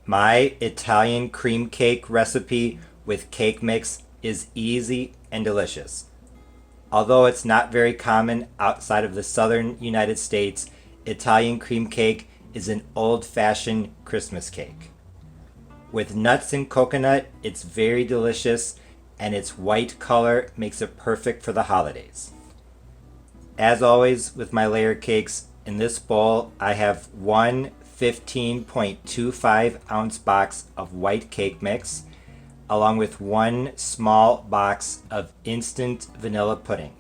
My Italian cream cake recipe with cake mix is easy and delicious. Although it's not very common outside of the southern United States, Italian cream cake is an old-fashioned Christmas cake. With nuts and coconut, it's very delicious, and its white color makes it perfect for the holidays. As always with my layer cakes, in this bowl I have one 15.25 ounce box of white cake mix, along with one small box of instant vanilla pudding.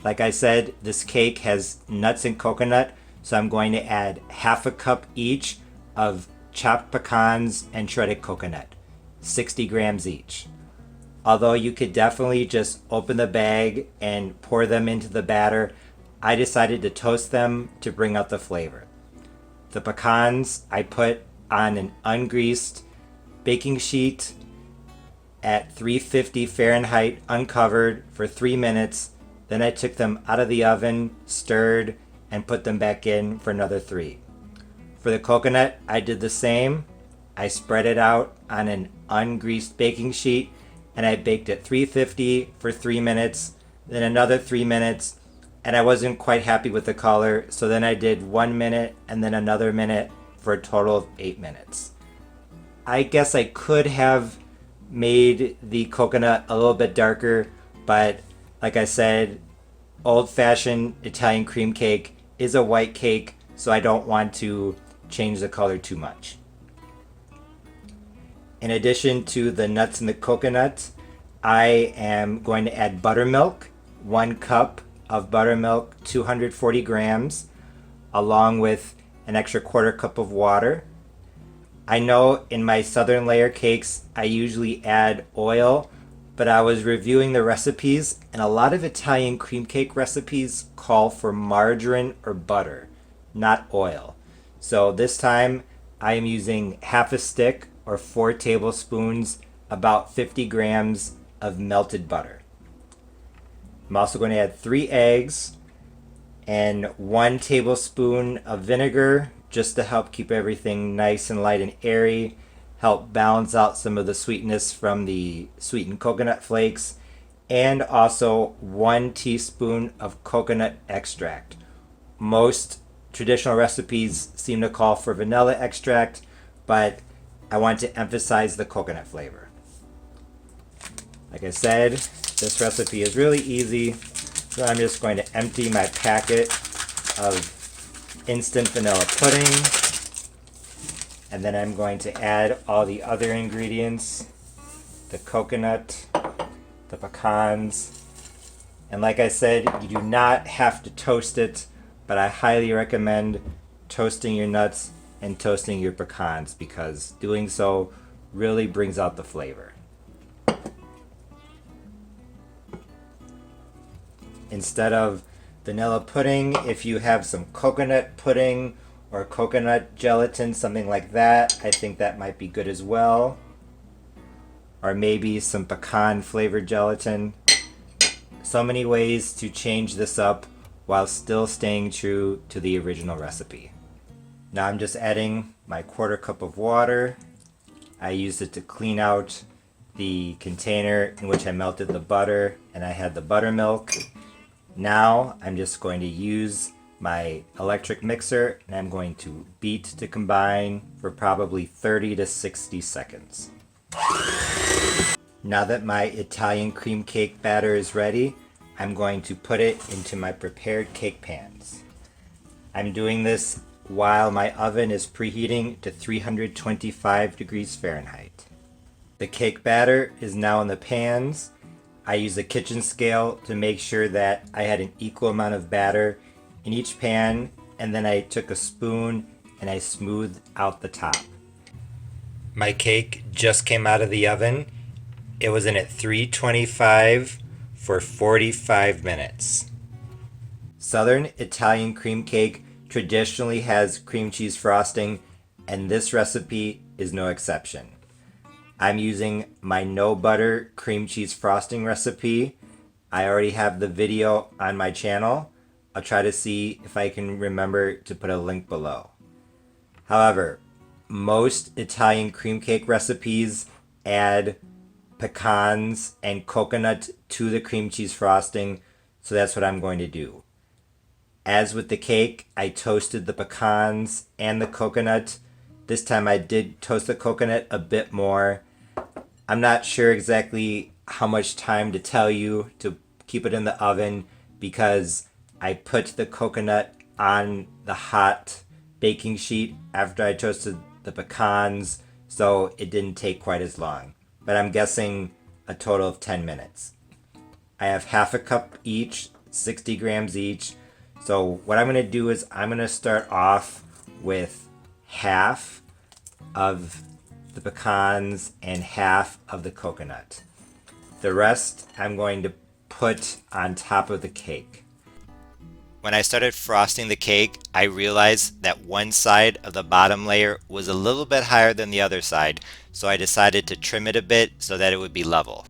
Like I said, this cake has nuts and coconut, so I'm going to add half a cup each of chopped pecans and shredded coconut, 60 grams each. Although you could definitely just open the bag and pour them into the batter, I decided to toast them to bring out the flavor. The pecans I put on an ungreased baking sheet at 350 Fahrenheit uncovered for 3 minutes. Then I took them out of the oven, stirred, and put them back in for another 3. For the coconut, I did the same. I spread it out on an ungreased baking sheet and I baked at 350 for 3 minutes, then another 3 minutes, and I wasn't quite happy with the color, so then I did 1 minute and then another minute for a total of 8 minutes. I guess I could have made the coconut a little bit darker, but like I said, old-fashioned Italian cream cake is a white cake, so I don't want to change the color too much. In addition to the nuts and the coconut, I am going to add buttermilk, 1 cup of buttermilk, 240 grams, along with an extra quarter cup of water. I know in my southern layer cakes, I usually add oil, but I was reviewing the recipes and a lot of Italian cream cake recipes call for margarine or butter, not oil. So this time I am using half a stick or 4 tablespoons, about 50 grams of melted butter. I'm also going to add 3 eggs and 1 tablespoon of vinegar just to help keep everything nice and light and airy, help balance out some of the sweetness from the sweetened coconut flakes, and also 1 teaspoon of coconut extract. Most traditional recipes seem to call for vanilla extract, but I want to emphasize the coconut flavor. Like I said, this recipe is really easy, so I'm just going to empty my packet of instant vanilla pudding, and then I'm going to add all the other ingredients, the coconut, the pecans, and like I said, you do not have to toast it, but I highly recommend toasting your nuts and toasting your pecans because doing so really brings out the flavor. Instead of vanilla pudding, if you have some coconut pudding or coconut gelatin, something like that, I think that might be good as well. Or maybe some pecan flavored gelatin. So many ways to change this up while still staying true to the original recipe. Now I'm just adding my quarter cup of water. I used it to clean out the container in which I melted the butter, and I had the buttermilk. Now I'm just going to use my electric mixer and I'm going to beat to combine for probably 30 to 60 seconds. Now that my Italian cream cake batter is ready, I'm going to put it into my prepared cake pans. I'm doing this while my oven is preheating to 325 degrees Fahrenheit. The cake batter is now in the pans. I use a kitchen scale to make sure that I had an equal amount of batter in each pan, and then I took a spoon and I smoothed out the top. My cake just came out of the oven. It was in at 325 for 45 minutes. Southern Italian cream cake traditionally has cream cheese frosting, and this recipe is no exception. I'm using my no butter cream cheese frosting recipe. I already have the video on my channel. I'll try to see if I can remember to put a link below. However, most Italian cream cake recipes add pecans and coconut to the cream cheese frosting, so that's what I'm going to do. As with the cake, I toasted the pecans and the coconut. This time I did toast the coconut a bit more. I'm not sure exactly how much time to tell you to keep it in the oven because I put the coconut on the hot baking sheet after I toasted the pecans, so it didn't take quite as long. But I'm guessing a total of 10 minutes. I have half a cup each, 60 grams each. So what I'm going to do is I'm going to start off with half of the pecans and half of the coconut. The rest I'm going to put on top of the cake. When I started frosting the cake, I realized that one side of the bottom layer was a little bit higher than the other side, so I decided to trim it a bit so that it would be level.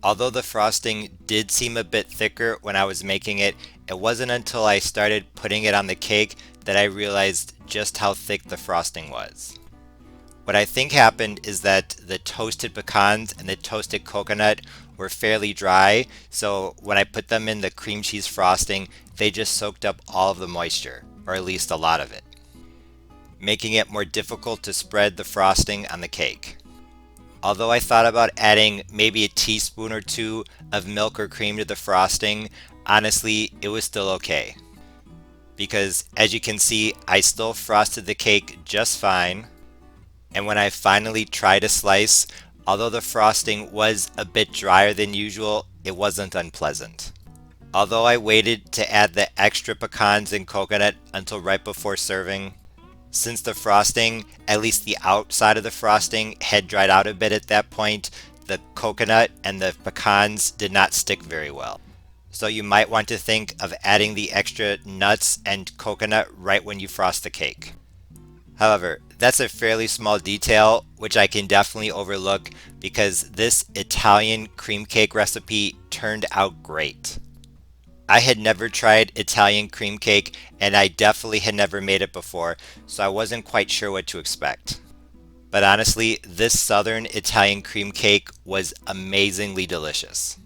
Although the frosting did seem a bit thicker when I was making it, it wasn't until I started putting it on the cake that I realized just how thick the frosting was. What I think happened is that the toasted pecans and the toasted coconut were fairly dry, so when I put them in the cream cheese frosting, they just soaked up all of the moisture, or at least a lot of it, making it more difficult to spread the frosting on the cake. Although I thought about adding maybe a teaspoon or two of milk or cream to the frosting, honestly, it was still okay. Because as you can see, I still frosted the cake just fine. And when I finally tried a slice, although the frosting was a bit drier than usual, it wasn't unpleasant. Although I waited to add the extra pecans and coconut until right before serving, since the frosting, at least the outside of the frosting, had dried out a bit at that point, the coconut and the pecans did not stick very well. So you might want to think of adding the extra nuts and coconut right when you frost the cake. However, that's a fairly small detail which I can definitely overlook because this Italian cream cake recipe turned out great. I had never tried Italian cream cake and I definitely had never made it before, so I wasn't quite sure what to expect. But honestly, this southern Italian cream cake was amazingly delicious.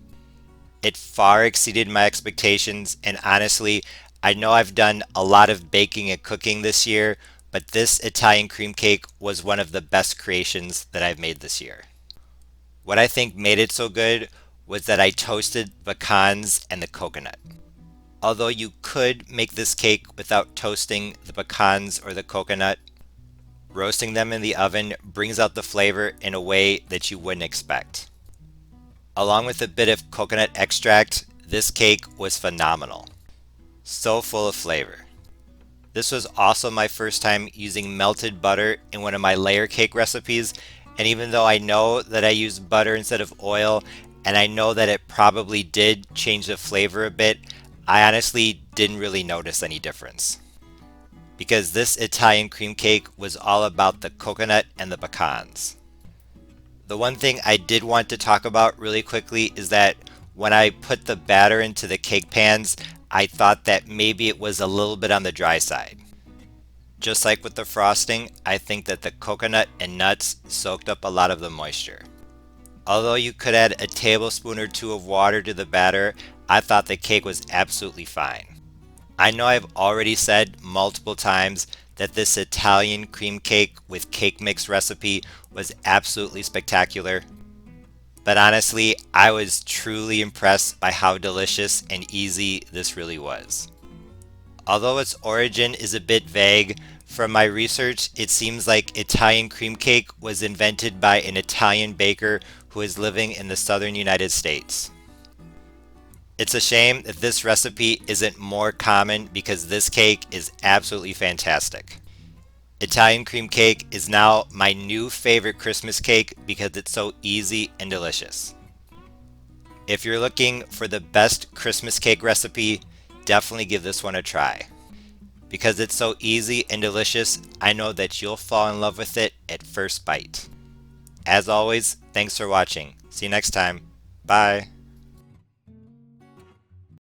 It far exceeded my expectations, and honestly, I know I've done a lot of baking and cooking this year, but this Italian cream cake was one of the best creations that I've made this year. What I think made it so good was that I toasted pecans and the coconut. Although you could make this cake without toasting the pecans or the coconut, roasting them in the oven brings out the flavor in a way that you wouldn't expect. Along with a bit of coconut extract, this cake was phenomenal. So full of flavor. This was also my first time using melted butter in one of my layer cake recipes, and even though I know that I used butter instead of oil, and I know that it probably did change the flavor a bit, I honestly didn't really notice any difference. Because this Italian cream cake was all about the coconut and the pecans. The one thing I did want to talk about really quickly is that when I put the batter into the cake pans, I thought that maybe it was a little bit on the dry side. Just like with the frosting, I think that the coconut and nuts soaked up a lot of the moisture. Although you could add a tablespoon or two of water to the batter, I thought the cake was absolutely fine. I know I've already said multiple times that this Italian cream cake with cake mix recipe was absolutely spectacular. But honestly, I was truly impressed by how delicious and easy this really was. Although its origin is a bit vague, from my research it seems like Italian cream cake was invented by an Italian baker who is living in the southern United States. It's a shame that this recipe isn't more common because this cake is absolutely fantastic. Italian cream cake is now my new favorite Christmas cake because it's so easy and delicious. If you're looking for the best Christmas cake recipe, definitely give this one a try. Because it's so easy and delicious, I know that you'll fall in love with it at first bite. As always, thanks for watching. See you next time. Bye.